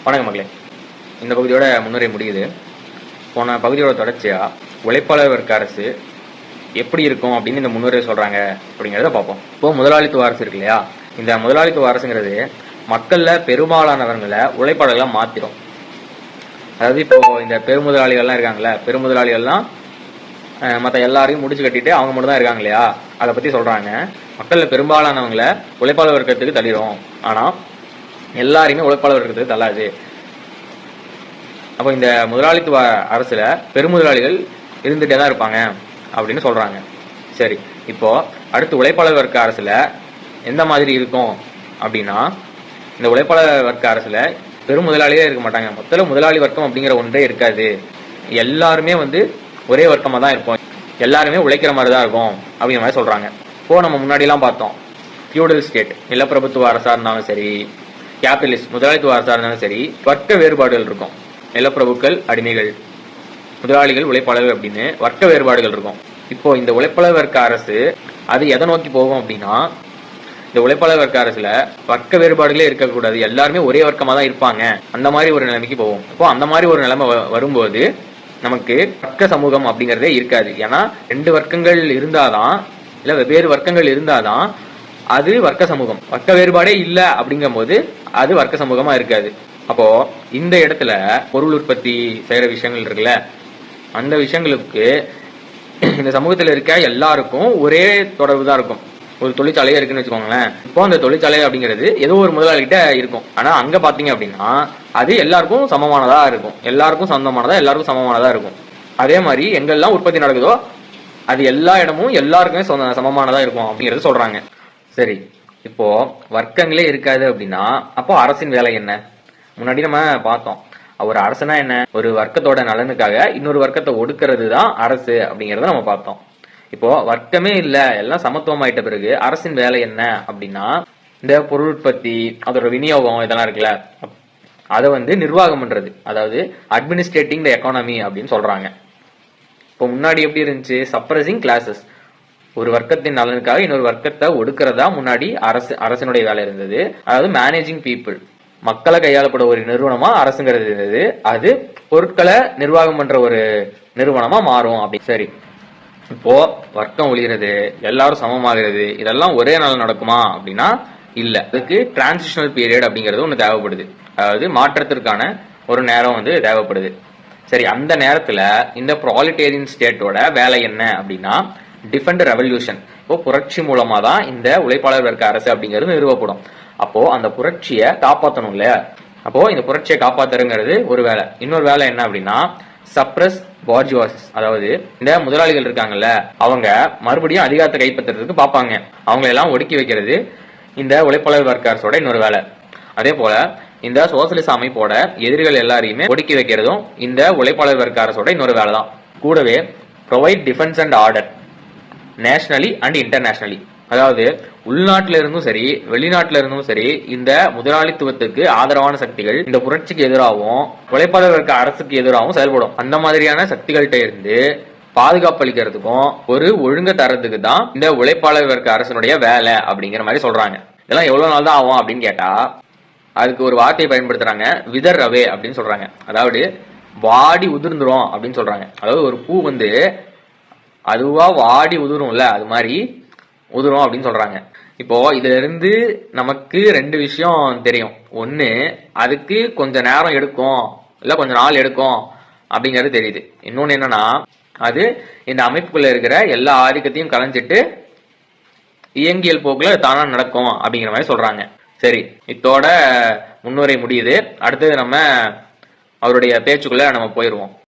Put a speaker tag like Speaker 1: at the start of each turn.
Speaker 1: வணக்கம் மகளே. இந்த பகுதியோட முன்னுரை முடியுது. போன பகுதியோட தொடர்ச்சியா உழைப்பாளர் வர்க்க அரசு எப்படி இருக்கும் அப்படின்னு இந்த முன்னுரை சொல்றாங்க அப்படிங்கிறத பார்ப்போம். இப்போ முதலாளித்துவ அரசு இருக்கு இல்லையா, இந்த முதலாளித்துவ அரசுங்கிறது மக்கள்ல பெரும்பாலானவர்களை உழைப்பாளர்களா மாத்திரும். அதாவது இப்போ இந்த பெருமுதலாளிகள்லாம் இருக்காங்கல்ல, பெருமுதலாளிகள்லாம் மற்ற எல்லாரையும் முடிச்சு கட்டிட்டு அவங்க மட்டும் தான் இருக்காங்க இல்லையா, அதை பத்தி சொல்றாங்க. மக்கள்ல பெரும்பாலானவங்களை உழைப்பாளர் வர்க்கத்துக்கு தள்ளிடும், ஆனா எல்லாரையுமே உழைப்பாளர் வர்க்கத்துக்கு தள்ளாது. அப்போ இந்த முதலாளித்துவ அரசுல பெருமுதலாளிகள் இருந்துட்டே தான் இருப்பாங்க அப்படின்னு சொல்றாங்க. சரி, இப்போ அடுத்து உழைப்பாளர் வர்க்க அரசுல எந்த மாதிரி இருக்கும் அப்படின்னா, இந்த உழைப்பாளர் வர்க்க அரசுல பெருமுதலாளியே இருக்க மாட்டாங்க. மொத்தம் முதலாளி வர்க்கம் அப்படிங்கிற ஒன்றே இருக்காது. எல்லாருமே ஒரே வர்க்கமா தான் இருப்போம், எல்லாருமே உழைக்கிற மாதிரி தான் இருக்கும் அப்படிங்கிற மாதிரி சொல்றாங்க. இப்போ நம்ம முன்னாடி எல்லாம் பார்த்தோம், ஃபியூடல் ஸ்டேட் நிலப்பிரபுத்துவ அரசா இருந்தாலும் சரி, கேபிட்டலிஸ்ட் முதலாளித்துவ அரசா இருந்தாலும் சரி, வர்க்க வேறுபாடுகள் இருக்கும். நிலப்பிரபுக்கள், அடிமைகள், முதலாளிகள், உழைப்பாளர்கள் அப்படின்னு வர்க்க வேறுபாடுகள் இருக்கும். இப்போ இந்த உழைப்பாளர் வர்க்க அரசு அது எதை நோக்கி போகும் அப்படின்னா, இந்த உழைப்பாளர் வர்க்க அரசுல வர்க்க வேறுபாடுகளே இருக்கக்கூடாது, எல்லாருமே ஒரே வர்க்கமா தான் இருப்பாங்க, அந்த மாதிரி ஒரு நிலைமைக்கு போகும். இப்போ அந்த மாதிரி ஒரு நிலைமை வரும்போது நமக்கு வர்க்க சமூகம் அப்படிங்கறதே இருக்காது. ஏன்னா ரெண்டு வர்க்கங்கள் இருந்தாதான், இல்ல வெவ்வேறு வர்க்கங்கள் இருந்தாதான் அது வர்க்க சமூகம். வர்க்க வேறுபாடே இல்ல அப்படிங்கும் போது அது வர்க்க சமூகமா இருக்காது. அப்போ இந்த இடத்துல பொருள் உற்பத்தி செய்யற விஷயங்கள் இருக்குல்ல, அந்த விஷயங்களுக்கு இந்த சமூகத்துல இருக்க எல்லாருக்கும் ஒரே தொடர்பு தான் இருக்கும். ஒரு தொழிற்சாலையே இருக்குன்னு வச்சுக்கோங்களேன். இப்போ அந்த தொழிற்சாலை அப்படிங்கிறது ஏதோ ஒரு முதலாளிகிட்ட இருக்கும், ஆனா அங்க பாத்தீங்க அப்படின்னா அது எல்லாருக்கும் சமமானதா இருக்கும், எல்லாருக்கும் சொந்தமானதா, எல்லாருக்கும் சமமானதா இருக்கும். அதே மாதிரி எங்கெல்லாம் உற்பத்தி நடக்குதோ அது எல்லா இடமும் எல்லாருக்குமே சமமானதா இருக்கும் அப்படிங்கறது சொல்றாங்க. சரி, இப்போ வர்க்கங்களே இருக்காது அப்படின்னா அப்போ அரசின் வேலை என்ன? முன்னாடி நம்ம பார்த்தோம், ஒரு அரசுனா என்ன, ஒரு வர்க்கத்தோட நலனுக்காக இன்னொரு வர்க்கத்தை ஒடுக்கிறது தான் அரசு அப்படிங்கறத நம்ம பார்த்தோம். இப்போ வர்க்கமே இல்ல, எல்லாம் சமத்துவம் ஆயிட்ட பிறகு அரசின் வேலை என்ன அப்படின்னா, இந்த பொருள் உற்பத்தி, அதோட விநியோகம் இதெல்லாம் இருக்குல்ல, அதை நிர்வாகம் பண்றது, அதாவது அட்மினிஸ்ட்ரேட்டிங் த எக்கானமி அப்படின்னு சொல்றாங்க. இப்போ முன்னாடி எப்படி இருந்துச்சு, சப்ரசிங் கிளாஸஸ், ஒரு வர்க்கத்தின் நலனுக்காக இன்னொரு வர்க்கத்தை ஒடுக்கிறதா முன்னாடி அரசினுடைய வேலை இருந்தது. அதாவது மேனேஜிங் பீப்புள், மக்களை கையாளப்பட ஒரு நிறுவனமா அரசுங்கிறது இருந்தது, அது பொருட்களை நிர்வாகம் பண்ற ஒரு நிறுவனமா மாறும் அப்படி. சரி, இப்போ வர்க்கம் ஒழிகிறது, எல்லாரும் சமமாகிறது, இதெல்லாம் ஒரே நாள் நடக்குமா அப்படின்னா இல்ல. அதுக்கு டிரான்சிஷனல் பீரியட் அப்படிங்கிறது ஒண்ணு தேவைப்படுது, அதாவது மாற்றத்திற்கான ஒரு நேரம் தேவைப்படுது. சரி, அந்த நேரத்துல இந்த ப்ராலிட்டேரியன் ஸ்டேட்டோட வேலை என்ன அப்படின்னா டிஃபெண்ட் ரெவல்யூஷன். இப்போ புரட்சி மூலமா தான் இந்த உழைப்பாளர் வர்க்க அரசு அப்படிங்கிறது நிறுவப்படும். அப்போ அந்த புரட்சியை காப்பாற்றணும் இல்லையா, அப்போ இந்த புரட்சியை காப்பாத்துறங்கிறது ஒரு வேலை. இன்னொரு வேலை என்ன அப்படின்னா சப்ரஸ் பார்ஜுவாசிஸ், அதாவது இந்த முதலாளிகள் இருக்காங்கல்ல, அவங்க மறுபடியும் அதிகாரத்தை கைப்பற்றுறதுக்கு பார்ப்பாங்க, அவங்க எல்லாம் ஒடுக்கி வைக்கிறது இந்த உழைப்பாளர் வர்க்க அரசோட இன்னொரு வேலை. அதே போல இந்த சோசியலிச அமைப்போட எதிரிகள் எல்லாரையுமே ஒடுக்கி வைக்கிறதும் இந்த உழைப்பாளர் வர்க்க அரசோட இன்னொரு வேலை தான். கூடவே provide defence and order nationally and internationally, அதாவது உள்நாட்டில இருந்தும் சரி வெளிநாட்டில இருந்தும் சரி இந்த முதலாளித்துவத்துக்கு ஆதரவான சக்திகள் இந்த புரட்சிக்கு எதிராகவும் உழைப்பாளர் வர்க்க அரசுக்கு எதிராகவும் செயல்படும். அந்த மாதிரியான சக்திகள்கிட்ட இருந்து பாதுகாப்பு அளிக்கிறதுக்கும் ஒரு ஒழுங்க தரத்துக்கு தான் இந்த உழைப்பாளர் வர்க்க அரசனுடைய வேலை அப்படிங்கிற மாதிரி சொல்றாங்க. இதெல்லாம் எவ்வளவு நாள் தான் ஆகும் அப்படின்னு கேட்டா அதுக்கு ஒரு வார்த்தையை பயன்படுத்துறாங்க, விதர் அவே அப்படின்னு சொல்றாங்க. அதாவது வாடி உதிர்ந்துரும் அப்படின்னு சொல்றாங்க. அதாவது ஒரு பூ அதுவா வாடி உதிரும்ல, அது மாதிரி உதிரும் அப்படின்னு சொல்றாங்க. இப்போ இதுல இருந்து நமக்கு ரெண்டு விஷயம் தெரியும். ஒண்ணு, அதுக்கு கொஞ்ச நேரம் எடுக்கும், இல்ல கொஞ்ச நாள் எடுக்கும் அப்படிங்கிறது தெரியுது. இன்னொன்னு என்னன்னா, அது இந்த அமைப்புக்குள்ள இருக்கிற எல்லா ஆதிக்கத்தையும் கலைஞ்சிட்டு இயங்கியல் போக்குல தானா நடக்கும் அப்படிங்கிற மாதிரி சொல்றாங்க. சரி, இதோட முன்னுரை முடியுது. அடுத்தது நம்ம அவருடைய பேச்சுக்குள்ள நம்ம போயிருவோம்.